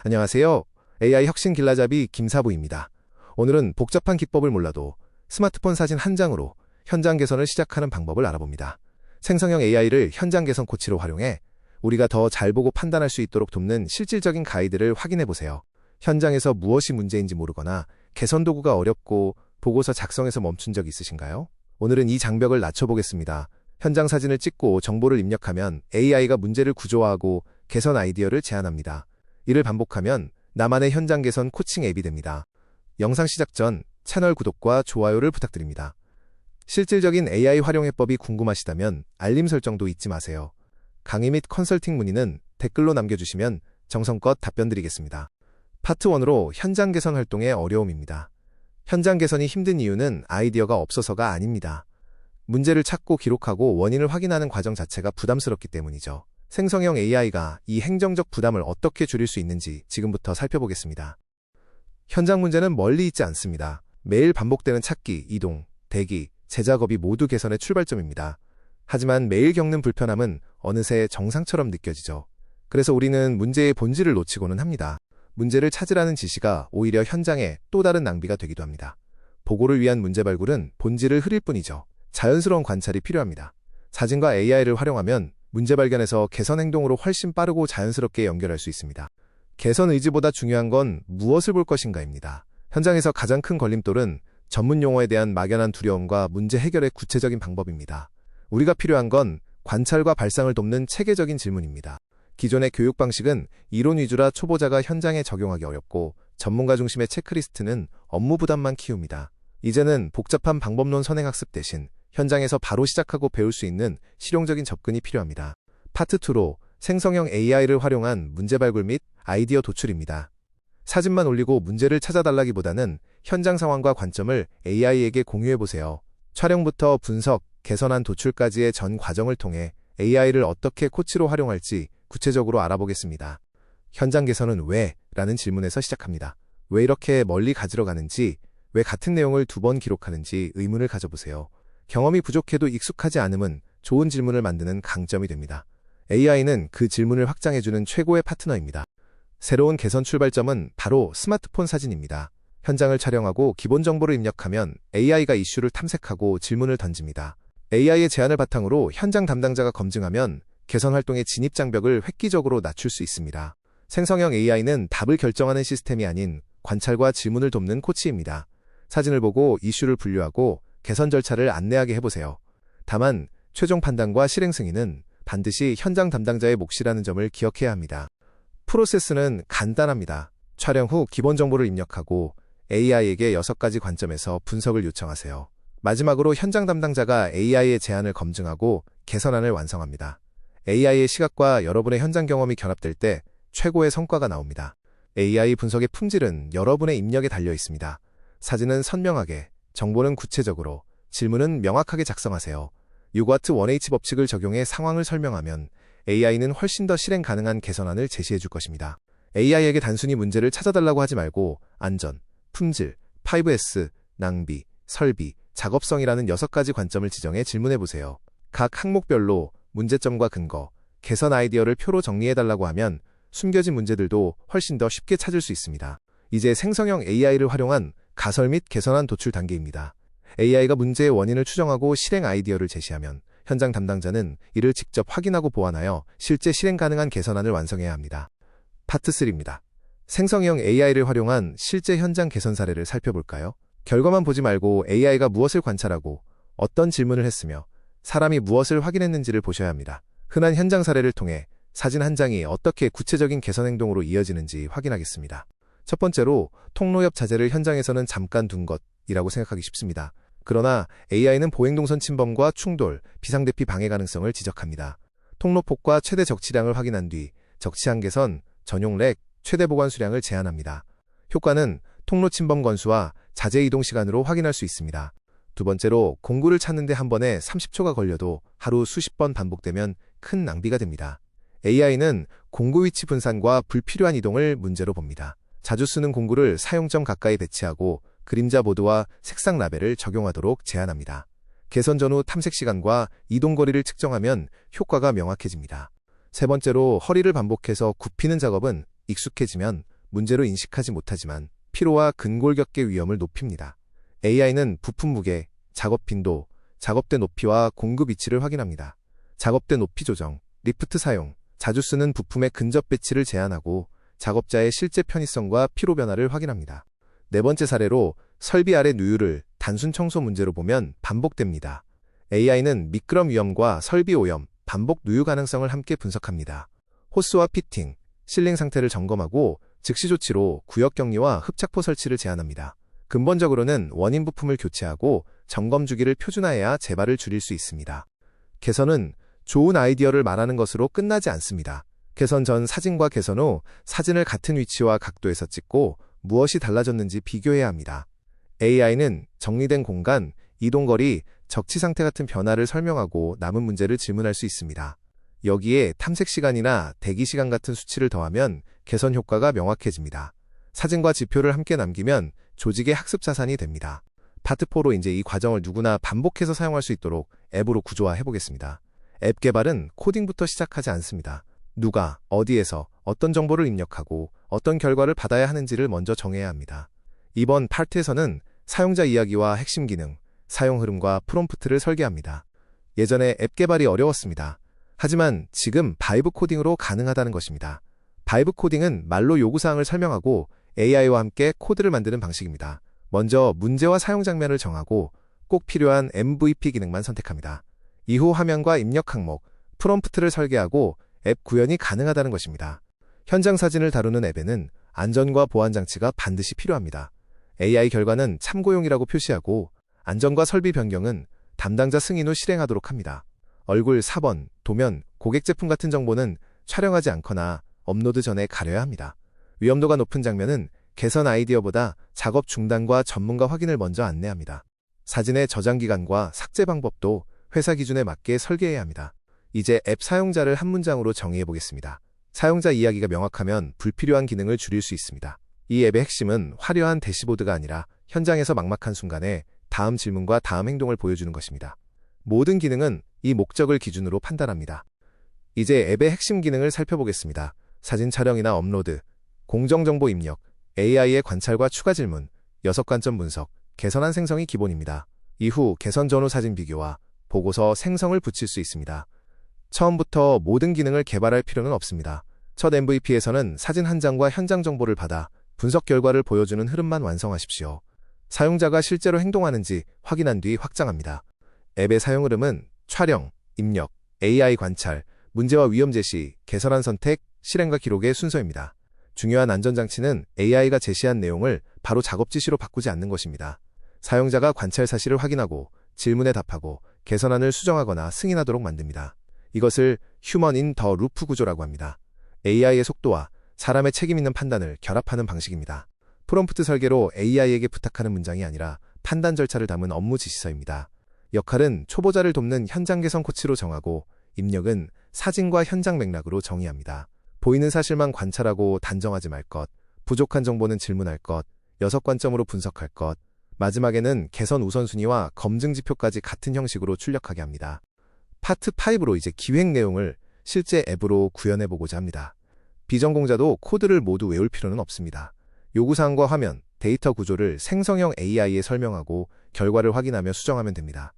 안녕하세요. AI 혁신 길라잡이 김사부입니다. 오늘은 복잡한 기법을 몰라도 스마트폰 사진 한 장으로 현장 개선을 시작하는 방법을 알아봅니다. 생성형 AI를 현장 개선 코치로 활용해 우리가 더 잘 보고 판단할 수 있도록 돕는 실질적인 가이드를 확인해 보세요. 현장에서 무엇이 문제인지 모르거나 개선 도구가 어렵고 보고서 작성에서 멈춘 적 있으신가요? 오늘은 이 장벽을 낮춰보겠습니다. 현장 사진을 찍고 정보를 입력하면 AI가 문제를 구조화하고 개선 아이디어를 제안합니다. 이를 반복하면 나만의 현장 개선 코칭 앱이 됩니다. 영상 시작 전 채널 구독과 좋아요를 부탁드립니다. 실질적인 AI 활용 해법이 궁금하시다면 알림 설정도 잊지 마세요. 강의 및 컨설팅 문의는 댓글로 남겨주시면 정성껏 답변 드리겠습니다. 파트 1으로 현장 개선 활동의 어려움입니다. 현장 개선이 힘든 이유는 아이디어가 없어서가 아닙니다. 문제를 찾고 기록하고 원인을 확인하는 과정 자체가 부담스럽기 때문이죠. 생성형 AI가 이 행정적 부담을 어떻게 줄일 수 있는지 지금부터 살펴보겠습니다. 현장 문제는 멀리 있지 않습니다. 매일 반복되는 찾기, 이동, 대기, 재작업이 모두 개선의 출발점입니다. 하지만 매일 겪는 불편함은 어느새 정상처럼 느껴지죠. 그래서 우리는 문제의 본질을 놓치고는 합니다. 문제를 찾으라는 지시가 오히려 현장에 또 다른 낭비가 되기도 합니다. 보고를 위한 문제 발굴은 본질을 흐릴 뿐이죠. 자연스러운 관찰이 필요합니다. 사진과 AI를 활용하면 문제 발견에서 개선 행동으로 훨씬 빠르고 자연스럽게 연결할 수 있습니다. 개선 의지보다 중요한 건 무엇을 볼 것인가입니다. 현장에서 가장 큰 걸림돌은 전문 용어에 대한 막연한 두려움과 문제 해결의 구체적인 방법입니다. 우리가 필요한 건 관찰과 발상을 돕는 체계적인 질문입니다. 기존의 교육 방식은 이론 위주라 초보자가 현장에 적용하기 어렵고 전문가 중심의 체크리스트는 업무 부담만 키웁니다. 이제는 복잡한 방법론 선행학습 대신 현장에서 바로 시작하고 배울 수 있는 실용적인 접근이 필요합니다. 파트 2로 생성형 AI를 활용한 문제 발굴 및 아이디어 도출입니다. 사진만 올리고 문제를 찾아달라기보다는 현장 상황과 관점을 AI에게 공유해보세요. 촬영부터 분석, 개선안 도출까지의 전 과정을 통해 AI를 어떻게 코치로 활용할지 구체적으로 알아보겠습니다. 현장 개선은 왜? 라는 질문에서 시작합니다. 왜 이렇게 멀리 가지러 가는지, 왜 같은 내용을 2번 기록하는지 의문을 가져보세요. 경험이 부족해도 익숙하지 않음은 좋은 질문을 만드는 강점이 됩니다. AI는 그 질문을 확장해주는 최고의 파트너입니다. 새로운 개선 출발점은 바로 스마트폰 사진입니다. 현장을 촬영하고 기본 정보를 입력하면 AI가 이슈를 탐색하고 질문을 던집니다. AI의 제안을 바탕으로 현장 담당자가 검증하면 개선 활동의 진입 장벽을 획기적으로 낮출 수 있습니다. 생성형 AI는 답을 결정하는 시스템이 아닌 관찰과 질문을 돕는 코치입니다. 사진을 보고 이슈를 분류하고 개선 절차를 안내하게 해보세요. 다만 최종 판단과 실행 승인은 반드시 현장 담당자의 몫이라는 점을 기억해야 합니다. 프로세스는 간단합니다. 촬영 후 기본 정보를 입력하고 AI에게 6가지 관점에서 분석을 요청하세요. 마지막으로 현장 담당자가 AI의 제안을 검증하고 개선안을 완성합니다. AI의 시각과 여러분의 현장 경험이 결합될 때 최고의 성과가 나옵니다. AI 분석의 품질은 여러분의 입력에 달려 있습니다. 사진은 선명하게, 정보는 구체적으로, 질문은 명확하게 작성하세요. 유과트 1H 법칙을 적용해 상황을 설명하면 AI는 훨씬 더 실행 가능한 개선안을 제시해 줄 것입니다. AI에게 단순히 문제를 찾아달라고 하지 말고 안전, 품질, 5S, 낭비, 설비, 작업성이라는 6가지 관점을 지정해 질문해 보세요. 각 항목별로 문제점과 근거, 개선 아이디어를 표로 정리해달라고 하면 숨겨진 문제들도 훨씬 더 쉽게 찾을 수 있습니다. 이제 생성형 AI를 활용한 가설 및 개선안 도출 단계입니다. AI가 문제의 원인을 추정하고 실행 아이디어를 제시하면 현장 담당자는 이를 직접 확인하고 보완하여 실제 실행 가능한 개선안을 완성해야 합니다. 파트 3입니다. 생성형 AI를 활용한 실제 현장 개선 사례를 살펴볼까요? 결과만 보지 말고 AI가 무엇을 관찰하고 어떤 질문을 했으며 사람이 무엇을 확인했는지를 보셔야 합니다. 흔한 현장 사례를 통해 사진 한 장이 어떻게 구체적인 개선 행동으로 이어지는지 확인하겠습니다. 첫 번째로 통로 옆 자재를 현장에서는 잠깐 둔 것이라고 생각하기 쉽습니다. 그러나 AI는 보행동선 침범과 충돌, 비상대피 방해 가능성을 지적합니다. 통로폭과 최대 적치량을 확인한 뒤 적치한 개선, 전용 렉, 최대 보관 수량을 제한합니다. 효과는 통로 침범 건수와 자재 이동 시간으로 확인할 수 있습니다. 두 번째로 공구를 찾는데 한 번에 30초가 걸려도 하루 수십 번 반복되면 큰 낭비가 됩니다. AI는 공구 위치 분산과 불필요한 이동을 문제로 봅니다. 자주 쓰는 공구를 사용점 가까이 배치하고 그림자 보드와 색상 라벨을 적용하도록 제한합니다. 개선 전후 탐색 시간과 이동 거리를 측정하면 효과가 명확해집니다. 세 번째로 허리를 반복해서 굽히는 작업은 익숙해지면 문제로 인식하지 못하지만 피로와 근골격계 위험을 높입니다. AI는 부품 무게, 작업 빈도, 작업대 높이와 공급 위치를 확인합니다. 작업대 높이 조정, 리프트 사용, 자주 쓰는 부품의 근접 배치를 제한하고 작업자의 실제 편의성과 피로 변화를 확인합니다. 네 번째 사례로 설비 아래 누유를 단순 청소 문제로 보면 반복됩니다. AI는 미끄럼 위험과 설비 오염, 반복 누유 가능성을 함께 분석합니다. 호스와 피팅, 실링 상태를 점검하고 즉시 조치로 구역 격리와 흡착포 설치를 제한합니다. 근본적으로는 원인 부품을 교체하고 점검 주기를 표준화해야 재발을 줄일 수 있습니다. 개선은 좋은 아이디어를 말하는 것으로 끝나지 않습니다. 개선 전 사진과 개선 후 사진을 같은 위치와 각도에서 찍고 무엇이 달라졌는지 비교해야 합니다. AI는 정리된 공간, 이동거리, 적치 상태 같은 변화를 설명하고 남은 문제를 질문할 수 있습니다. 여기에 탐색 시간이나 대기 시간 같은 수치를 더하면 개선 효과가 명확해집니다. 사진과 지표를 함께 남기면 조직의 학습 자산이 됩니다. 파트 4로 이제 이 과정을 누구나 반복해서 사용할 수 있도록 앱으로 구조화해 보겠습니다. 앱 개발은 코딩부터 시작하지 않습니다. 누가, 어디에서, 어떤 정보를 입력하고 어떤 결과를 받아야 하는지를 먼저 정해야 합니다. 이번 파트에서는 사용자 이야기와 핵심 기능, 사용 흐름과 프롬프트를 설계합니다. 예전에 앱 개발이 어려웠습니다. 하지만 지금 바이브 코딩으로 가능하다는 것입니다. 바이브 코딩은 말로 요구사항을 설명하고 AI와 함께 코드를 만드는 방식입니다. 먼저 문제와 사용 장면을 정하고 꼭 필요한 MVP 기능만 선택합니다. 이후 화면과 입력 항목, 프롬프트를 설계하고 앱 구현이 가능하다는 것입니다. 현장 사진을 다루는 앱에는 안전과 보안 장치가 반드시 필요합니다. AI 결과는 참고용이라고 표시하고 안전과 설비 변경은 담당자 승인 후 실행하도록 합니다. 얼굴, 사본, 도면, 고객 제품 같은 정보는 촬영하지 않거나 업로드 전에 가려야 합니다. 위험도가 높은 장면은 개선 아이디어보다 작업 중단과 전문가 확인을 먼저 안내합니다. 사진의 저장 기간과 삭제 방법도 회사 기준에 맞게 설계해야 합니다. 이제 앱 사용자를 한 문장으로 정의해 보겠습니다. 사용자 이야기가 명확하면 불필요한 기능을 줄일 수 있습니다. 이 앱의 핵심은 화려한 대시보드가 아니라 현장에서 막막한 순간에 다음 질문과 다음 행동을 보여주는 것입니다. 모든 기능은 이 목적을 기준으로 판단합니다. 이제 앱의 핵심 기능을 살펴보겠습니다. 사진 촬영이나 업로드, 공정정보 입력, AI의 관찰과 추가 질문, 6관점 분석, 개선안 생성이 기본입니다. 이후 개선 전후 사진 비교와 보고서 생성을 붙일 수 있습니다. 처음부터 모든 기능을 개발할 필요는 없습니다. 첫 MVP에서는 사진 한 장과 현장 정보를 받아 분석 결과를 보여주는 흐름만 완성하십시오. 사용자가 실제로 행동하는지 확인한 뒤 확장합니다. 앱의 사용 흐름은 촬영, 입력, AI 관찰, 문제와 위험 제시, 개선안 선택, 실행과 기록의 순서입니다. 중요한 안전장치는 AI가 제시한 내용을 바로 작업 지시로 바꾸지 않는 것입니다. 사용자가 관찰 사실을 확인하고 질문에 답하고 개선안을 수정하거나 승인하도록 만듭니다. 이것을 휴먼 인 더 루프 구조라고 합니다. AI의 속도와 사람의 책임 있는 판단을 결합하는 방식입니다. 프롬프트 설계로 AI에게 부탁하는 문장이 아니라 판단 절차를 담은 업무 지시서입니다. 역할은 초보자를 돕는 현장 개선 코치로 정하고 입력은 사진과 현장 맥락으로 정의합니다. 보이는 사실만 관찰하고 단정하지 말 것, 부족한 정보는 질문할 것, 6관점으로 분석할 것, 마지막에는 개선 우선순위와 검증 지표까지 같은 형식으로 출력하게 합니다. 파트 5로 이제 기획 내용을 실제 앱으로 구현해보고자 합니다. 비전공자도 코드를 모두 외울 필요는 없습니다. 요구사항과 화면, 데이터 구조를 생성형 AI에 설명하고 결과를 확인하며 수정하면 됩니다.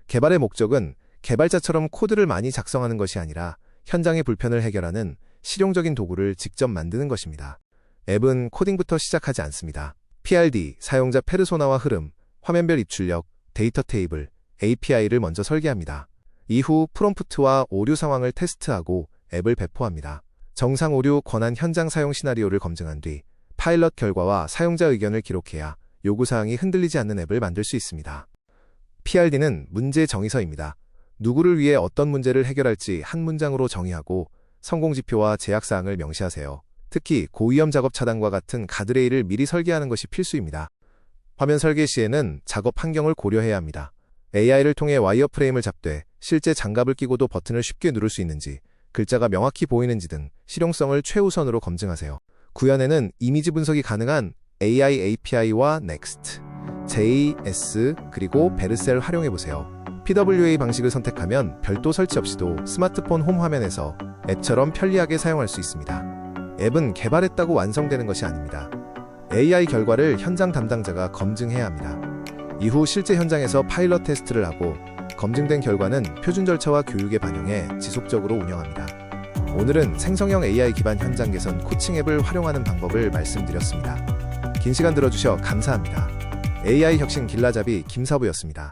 개발의 목적은 개발자처럼 코드를 많이 작성하는 것이 아니라 현장의 불편을 해결하는 실용적인 도구를 직접 만드는 것입니다. 앱은 코딩부터 시작하지 않습니다. PRD, 사용자 페르소나와 흐름, 화면별 입출력, 데이터 테이블, API를 먼저 설계합니다. 이후 프롬프트와 오류 상황을 테스트하고 앱을 배포합니다. 정상 오류 권한 현장 사용 시나리오를 검증한 뒤 파일럿 결과와 사용자 의견을 기록해야 요구사항이 흔들리지 않는 앱을 만들 수 있습니다. PRD는 문제 정의서입니다. 누구를 위해 어떤 문제를 해결할지 한 문장으로 정의하고 성공지표와 제약사항을 명시하세요. 특히 고위험 작업 차단과 같은 가드레일을 미리 설계하는 것이 필수입니다. 화면 설계 시에는 작업 환경을 고려해야 합니다. AI를 통해 와이어프레임을 잡되 실제 장갑을 끼고도 버튼을 쉽게 누를 수 있는지, 글자가 명확히 보이는지 등 실용성을 최우선으로 검증하세요. 구현에는 이미지 분석이 가능한 AI API와 Next, JS 그리고 베르셀 활용해보세요. PWA 방식을 선택하면 별도 설치 없이도 스마트폰 홈 화면에서 앱처럼 편리하게 사용할 수 있습니다. 앱은 개발했다고 완성되는 것이 아닙니다. AI 결과를 현장 담당자가 검증해야 합니다. 이후 실제 현장에서 파일럿 테스트를 하고 검증된 결과는 표준 절차와 교육에 반영해 지속적으로 운영합니다. 오늘은 생성형 AI 기반 현장 개선 코칭 앱을 활용하는 방법을 말씀드렸습니다. 긴 시간 들어주셔 감사합니다. AI 혁신 길라잡이 김사부였습니다.